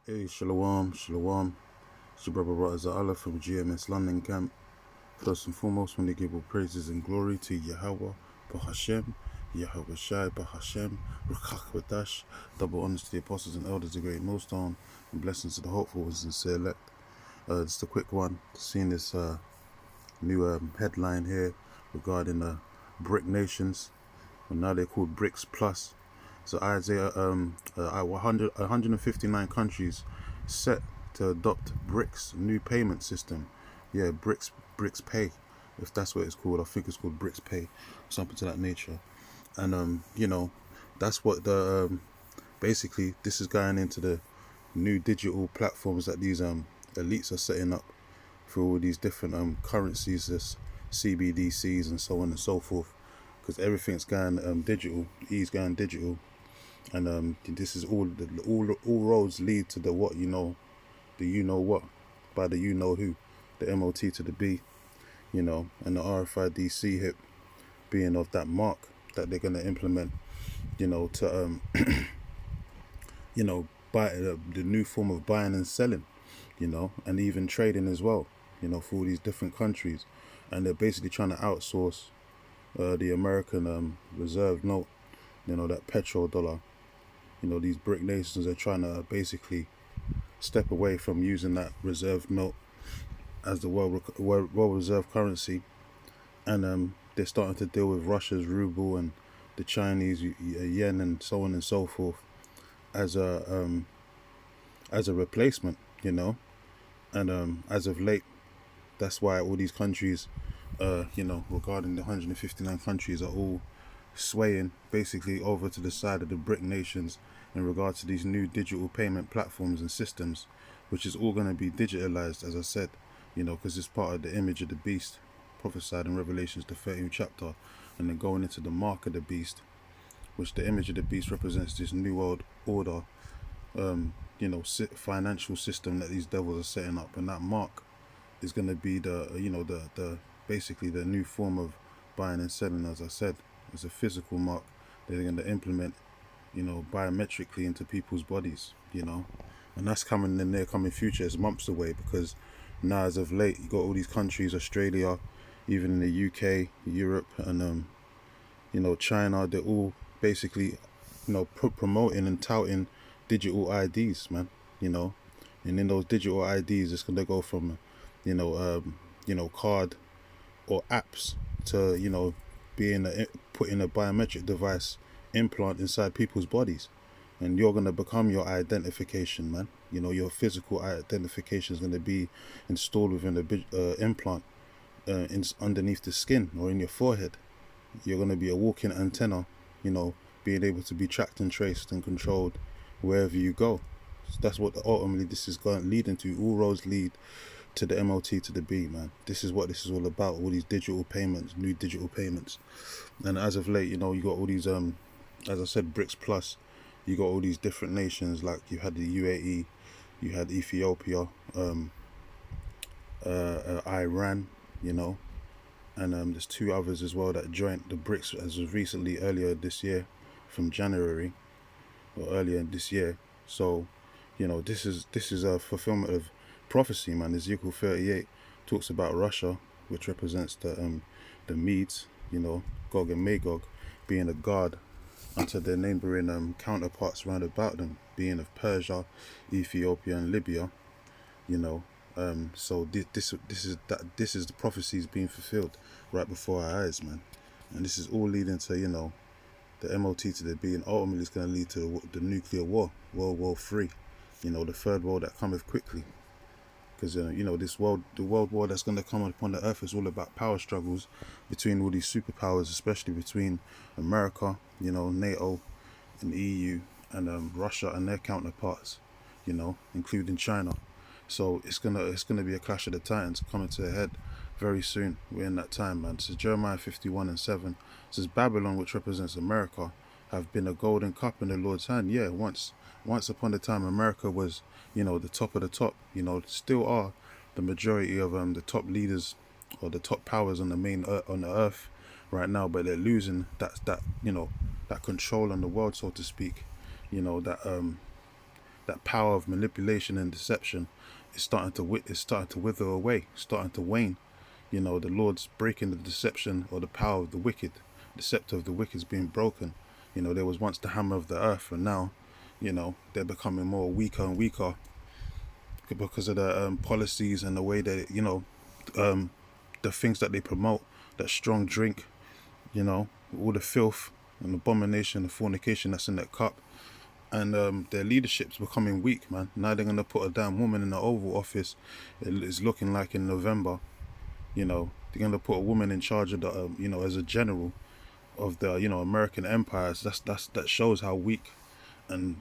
Hey, Shalom, Shalom. It's your brother Raza Allah from GMS London Camp. First and foremost, when they give all praises and glory to Yahweh, Bahashem, Yahweh Shai, Bahashem, Ruchach Badash, double honors to the apostles and elders, the great millstone, and blessings to the hopeful and sincere elect. Just a quick one, seeing this new headline here regarding BRIC nations, and now they're called BRICS Plus. So Isaiah, 159 countries set to adopt BRICS new payment system. Yeah, BRICS Pay, if that's what it's called. I think it's called BRICS Pay, something to that nature. And that's what the basically this is going into the new digital platforms that these elites are setting up for all these different currencies, this CBDCs and so on and so forth. Because everything's going digital, E's going digital, and this is all roads lead to the what you know, the you know what, by the you know who, the MOT to the B, and the RFID C hip being of that mark that they're gonna implement, to buy the new form of buying and selling, and even trading as well, for all these different countries, and they're basically trying to outsource the American reserve note, that petrodollar. These BRIC nations are trying to basically step away from using that reserve note as the world reserve currency, and they're starting to deal with Russia's ruble and the Chinese yen and so on and so forth as a replacement, and as of late, that's why all these countries, regarding the 159 countries, are all swaying basically over to the side of the BRIC nations in regards to these new digital payment platforms and systems, which is all going to be digitalized, as I said, because it's part of the image of the beast prophesied in Revelations, the 13th chapter, and then going into the mark of the beast, which the image of the beast represents this new world order, financial system that these devils are setting up, and that mark is going to be the basically the new form of buying and selling. As I said, it's a physical mark they're going to implement, biometrically into people's bodies, and that's coming in the near coming future. It's months away, because now as of late you got all these countries, Australia, even in the UK, Europe, and China. They're all basically promoting and touting digital IDs, man. And in those digital IDs, it's gonna go from card or apps to being putting a biometric device implant inside people's bodies, and you're gonna become your identification, man. Your physical identification is gonna be installed within the implant, underneath the skin or in your forehead. You're gonna be a walking antenna, being able to be tracked and traced and controlled wherever you go. So that's what ultimately this is going leading to. All roads lead to the MOT to the B, man. This is what this is all about. All these digital payments, new digital payments, and as of late, you got all these as I said, BRICS Plus. You got all these different nations, like you had the UAE, you had Ethiopia, Iran, and there's two others as well that joined the BRICS as of recently, earlier this year, from January or earlier this year. So, this is a fulfillment of prophecy, man. Ezekiel 38 talks about Russia, which represents the Medes, Gog and Magog, being a guard unto their neighboring counterparts round about them, being of Persia, Ethiopia, and Libya. So this is the prophecies being fulfilled right before our eyes, man. And this is all leading to the MOT to the B, and ultimately it's going to lead to the nuclear war, World War III, the third world that cometh quickly. Because the world war that's going to come upon the earth is all about power struggles between all these superpowers, especially between America, NATO and EU, and Russia and their counterparts, including China. So it's gonna be a clash of the titans coming to a head very soon. We're in that time, man. So Jeremiah 51:7 says, Babylon, which represents America, have been a golden cup in the Lord's hand. Yeah, once upon a time, America was, the top of the top. Still are the majority of the top leaders or the top powers on on the earth right now, but they're losing that control on the world, so to speak. That that power of manipulation and deception is starting to wither away, starting to wane. The Lord's breaking the deception or the power of the wicked. The scepter of the wicked is being broken. There was once the hammer of the earth, and now, they're becoming more weaker and weaker because of the policies and the way that, um, the things that they promote, that strong drink, all the filth and abomination and fornication that's in that cup. And their leadership's becoming weak, man. Now they're going to put a damn woman in the Oval Office. It's looking like in November. They're going to put a woman in charge of the, as a general of the, American empires. That shows how weak and,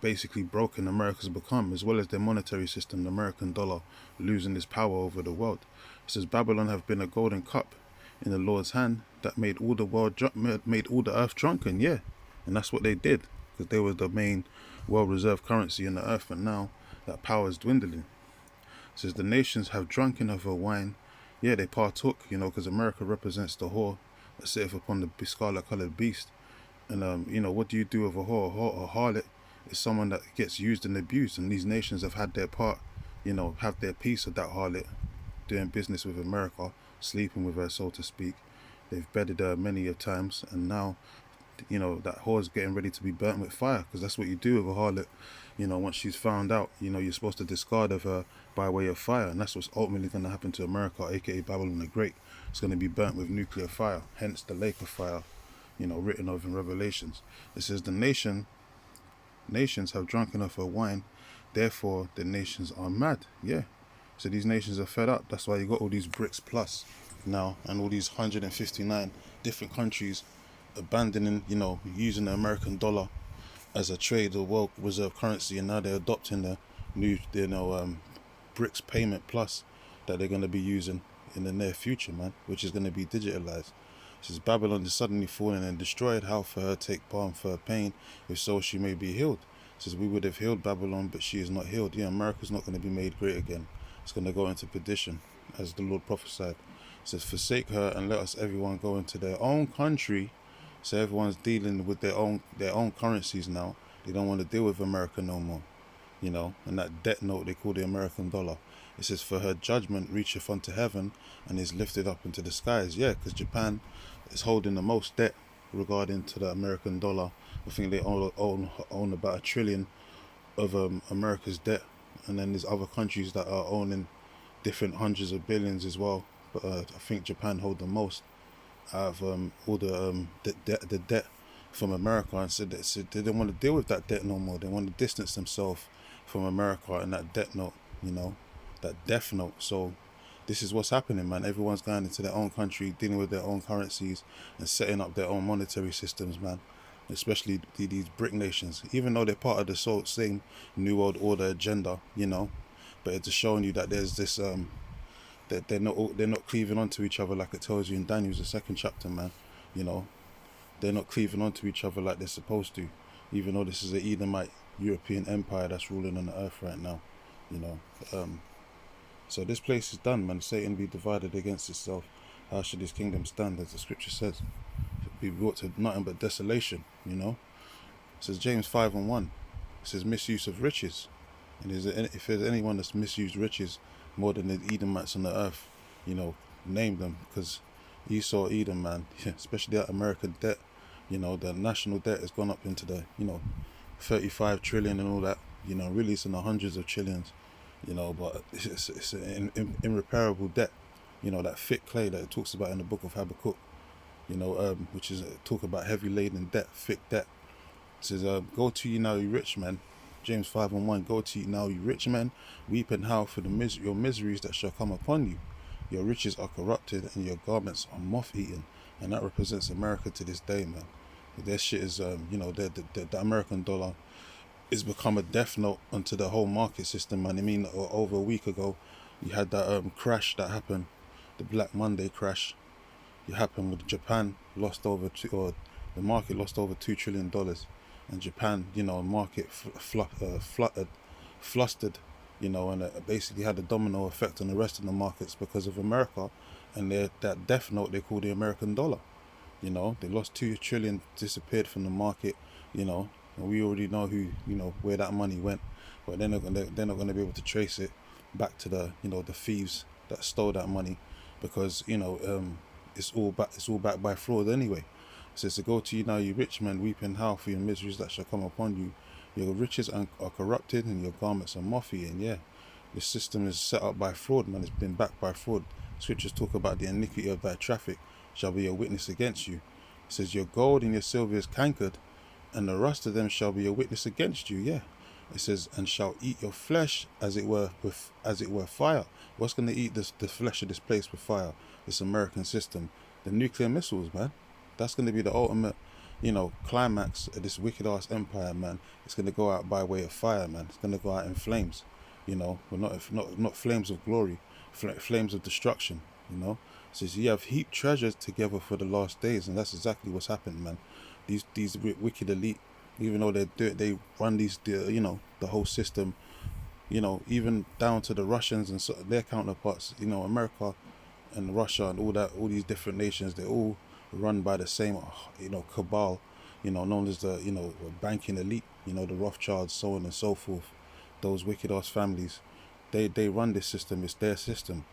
basically broken America's become, as well as their monetary system, the American dollar, losing its power over the world. It says Babylon have been a golden cup in the Lord's hand that made all the earth drunken. Yeah, and that's what they did, because they were the main well-reserved currency in the earth, and now that power is dwindling. It says the nations have drunken of her wine. Yeah, they partook, because America represents the whore that sitteth upon the scarlet-coloured beast. And what do you do with a whore? A harlot is someone that gets used and abused, and these nations have had their part, have their piece of that harlot, doing business with America, sleeping with her, so to speak. They've bedded her many a times, and now, that whore's getting ready to be burnt with fire, because that's what you do with a harlot. Once she's found out, you're supposed to discard of her by way of fire, and that's what's ultimately going to happen to America, aka Babylon the Great. It's going to be burnt with nuclear fire, hence the lake of fire, written of in Revelations. It says the nations have drunken of her wine, therefore the nations are mad. Yeah, so these nations are fed up. That's why you got all these BRICS plus now, and all these 159 different countries abandoning, using the American dollar as a trade or world reserve currency, and now they're adopting the new, BRICS payment plus that they're going to be using in the near future, man, which is going to be digitalized. It says Babylon is suddenly fallen and destroyed. How for her take balm for her pain, if so she may be healed. It says we would have healed Babylon, but she is not healed. Yeah, America's not going to be made great again. It's going to go into perdition, as the Lord prophesied. It says forsake her and let us everyone go into their own country. So everyone's dealing with their own currencies now. They don't want to deal with America no more. And that debt note they call the American dollar. It says for her judgment reacheth unto heaven and is lifted up into the skies. Yeah, because Japan is holding the most debt regarding to the American dollar. I think they own about $1 trillion of America's debt, and then there's other countries that are owning different hundreds of billions as well. But I think Japan hold the most out of all the debt from America, and said they didn't want to deal with that debt no more. They want to distance themselves from America and that debt note, that death note. So this is what's happening, man. Everyone's going into their own country, dealing with their own currencies and setting up their own monetary systems, man. Especially these BRIC nations, even though they're part of the same New World Order agenda, but it's just showing you that there's this that they're not cleaving onto each other like it tells you in Daniel, the 2nd chapter, man. They're not cleaving onto each other like they're supposed to, even though this is an Edomite European empire that's ruling on the earth right now. So this place is done, man. Satan be divided against itself. How should his kingdom stand, as the scripture says? Be brought to nothing but desolation. It says James 5:1. It says misuse of riches, and if there's anyone that's misused riches more than the Edomites on the earth, name them, because Esau, Edom, man, especially that American debt, the national debt has gone up into the 35 trillion and all that, really it's in the hundreds of trillions, but it's an irreparable debt, that thick clay that it talks about in the book of Habakkuk, which is talk about heavy laden debt, thick debt. It says, go to ye now, you rich men. James 5:1, go to ye now, you rich men, weep and howl for your miseries that shall come upon you. Your riches are corrupted and your garments are moth-eaten. And that represents America to this day, man. Their shit is, the American dollar is become a death note onto the whole market system, man. I mean, over a week ago, you had that crash that happened, the Black Monday crash. It happened with Japan, the market lost over $2 trillion. And Japan, market flustered, and it basically had a domino effect on the rest of the markets because of America and that death note they call the American dollar. They lost $2 trillion, disappeared from the market, and we already know where that money went. but they're not gonna be able to trace it back to the the thieves that stole that money, because it's all backed by fraud anyway. It says to go to you now, you rich men, weep and howl for your miseries that shall come upon you. Your riches are corrupted, and your garments are moth-eaten. Yeah, this system is set up by fraud, man. It's been backed by fraud. Scriptures talk about the iniquity of thy traffic shall be a witness against you. It says your gold and your silver is cankered, and the rust of them shall be a witness against you. Yeah. It says, and shall eat your flesh as it were fire. What's going to eat the flesh of this place with fire? This American system, the nuclear missiles, man. That's going to be the ultimate, climax of this wicked ass empire, man. It's going to go out by way of fire, man. It's going to go out in flames, but not flames of glory, flames of destruction. It says you have heaped treasures together for the last days, and that's exactly what's happened, man. These wicked elite, even though they run the whole system, even down to the Russians and their counterparts, America and Russia and all these different nations, they're all run by the same, cabal, known as the, banking elite, the Rothschilds, so on and so forth. Those wicked ass families, they run this system. It's their system,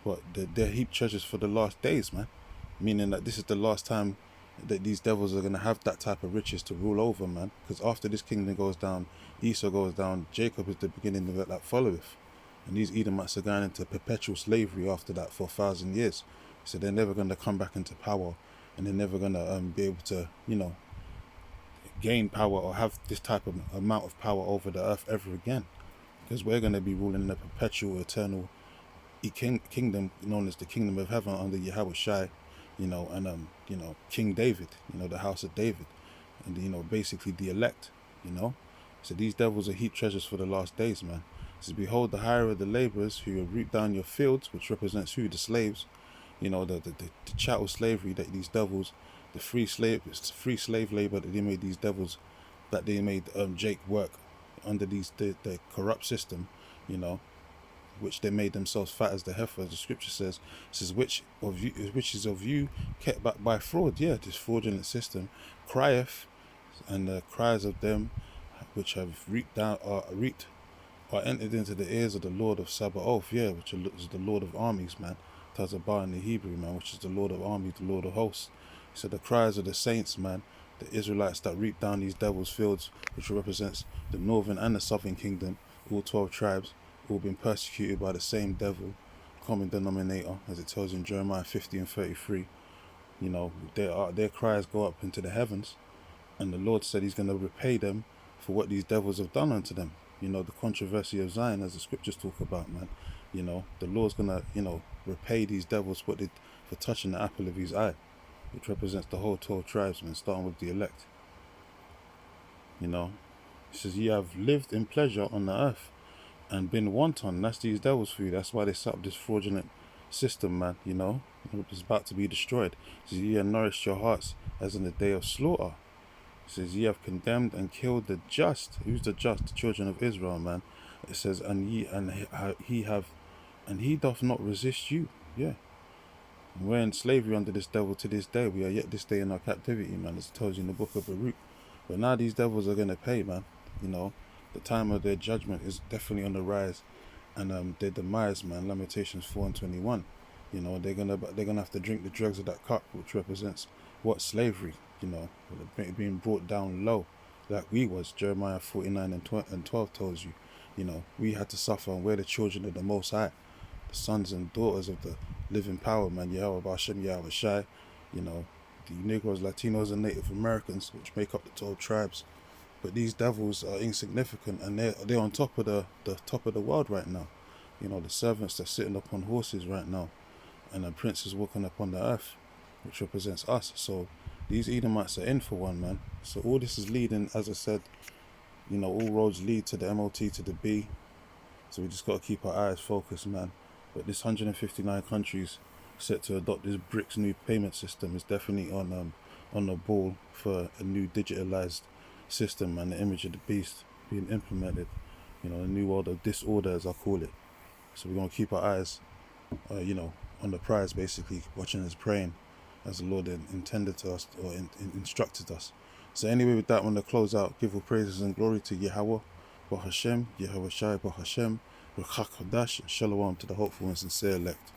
but they're heaped treasures for the last days, man. Meaning that this is the last time that these devils are going to have that type of riches to rule over, man. Because after this kingdom goes down, Esau goes down, Jacob is the beginning of it that followeth. And these Edomites are going into perpetual slavery after that for 1,000 years. So they're never going to come back into power, and they're never going to be able to, gain power or have this type of amount of power over the earth ever again. Because we're going to be ruling in a perpetual, eternal kingdom known as the kingdom of heaven under Yahweh Shai, and King David, the house of David, and basically the elect, So these devils are heaped treasures for the last days, man. It says, behold, the hire of the laborers who have reaped down your fields, which represents who? The slaves, the chattel slavery that these devils, it's free slave labor that they made these devils, that they made Jake work under the corrupt system, which they made themselves fat as the heifer, as the scripture says. It says, which is of you kept back by fraud. Yeah, this fraudulent system crieth, and the cries of them which have reaped are entered into the ears of the Lord of Sabaoth. Yeah, which is the Lord of armies, man. Tazabah in the Hebrew, man, which is the Lord of armies, the Lord of hosts. So the cries of the saints, man, the Israelites that reap down these devil's fields, which represents the northern and the southern kingdom, all 12 tribes, all been persecuted by the same devil, common denominator, as it tells in Jeremiah 50 and 33. Their cries go up into the heavens, and the Lord said he's going to repay them for what these devils have done unto them. The controversy of Zion, as the scriptures talk about, man. The Lord's going to, repay these devils for touching the apple of his eye, which represents the whole 12 tribes, man, starting with the elect. It says, ye have lived in pleasure on the earth and been wanton. That's these devils for you. That's why they set up this fraudulent system, man. It's about to be destroyed. It says, ye have nourished your hearts as in the day of slaughter. It says, ye have condemned and killed the just. Who's the just? The children of Israel, man. It says, and he doth not resist you. Yeah. We're in slavery under this devil to this day. We are yet this day in our captivity, man, as it tells you in the book of Baruch. But now these devils are going to pay, man. The time of their judgment is definitely on the rise, and their demise, man. Lamentations 4 and 21. They're gonna have to drink the dregs of that cup, which represents what? Slavery. Being brought down low, like we was. Jeremiah 49 and 12 tells you. We had to suffer, and we're the children of the Most High, the sons and daughters of the living power, man. Yahweh Bashem, Yahweh Shai. The Negroes, Latinos, and Native Americans, which make up the 12 tribes. But these devils are insignificant, and they're on top of the top of the world right now. The servants that are sitting upon horses right now, and the princes walking upon the earth, which represents us. So these Edomites are in for one, man. So all this is leading, as I said, all roads lead to the MOT, to the B. So we just got to keep our eyes focused, man. But this 159 countries set to adopt this BRICS new payment system is definitely on the ball for a new digitalized system, and the image of the beast being implemented. A new world of disorder, as I call it. So we're going to keep our eyes, on the prize, basically, watching and praying as the Lord intended to us, or instructed us. So anyway, with that, I want to close out, give all praises and glory to Yahweh, Baruch Hashem, Yehovah Shai, Baruch Hashem, Ruchak Hadash, and Shalom to the hopeful and sincere elect.